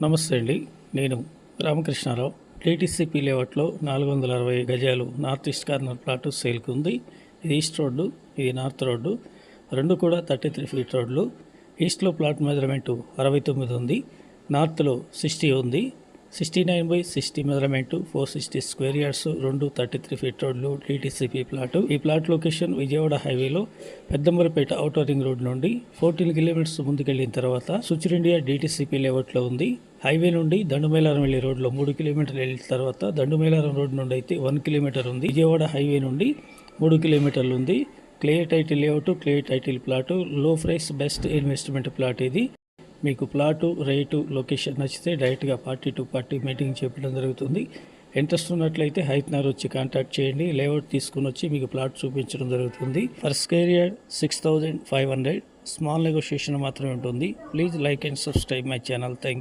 నమస్తే అండి. నేను రామకృష్ణారావు. టీటీసీపీ లేఅవుట్లో 460 గజాలు నార్త్ ఈస్ట్ కార్నర్ ప్లాట్ సేల్కి ఉంది. ఇది ఈస్ట్ రోడ్డు, ఇది నార్త్ రోడ్డు, రెండు కూడా 33 ఫీట్ రోడ్లు. ఈస్ట్లో ప్లాట్ మెజర్మెంటు 69 ఉంది, నార్త్లో 60 ఉంది. 69/60 మెజర్మెంటు, 460 స్క్వేర్ యార్డ్స్, రెండు 33 ఫీట్ రోడ్లు, టీటీసీపీ ప్లాట్. ఈ ప్లాట్ లొకేషన్ విజయవాడ హైవేలో పెద్దంబరపేట ఔటర్ రింగ్ రోడ్ నుండి 14 కిలోమీటర్స్ ముందుకెళ్లిన తర్వాత సుచర్ ఇండియా డీటీసీపీ లేఅవుట్లో ఉంది. హైవే నుండి దండుమేలారం వెళ్లే రోడ్లో 3 కిలోమీటర్లు వెళ్ళిన తర్వాత దండుమేలారం రోడ్ నుండి అయితే 1 కిలోమీటర్ ఉంది. విజయవాడ హైవే నుండి 3 కిలోమీటర్లు ఉంది. Clear title layout, clear title plot, లో ప్రైస్ బెస్ట్ ఇన్వెస్ట్మెంట్ ప్లాట్. ఇది మీకు ప్లాటు, రేటు, లొకేషన్ నచ్చితే డైరెక్ట్గా పార్టీ టు పార్టీ మీటింగ్ చెప్పడం జరుగుతుంది. ఇంట్రెస్ట్ ఉన్నట్లయితే హైత్నగర్ వచ్చి కాంటాక్ట్ చేయండి. లేఅవుట్ తీసుకుని వచ్చి మీకు ప్లాట్ చూపించడం జరుగుతుంది. Per square yard 6500. Small negotiation మాత్రమే ఉంటుంది. Please like and subscribe my channel. Thank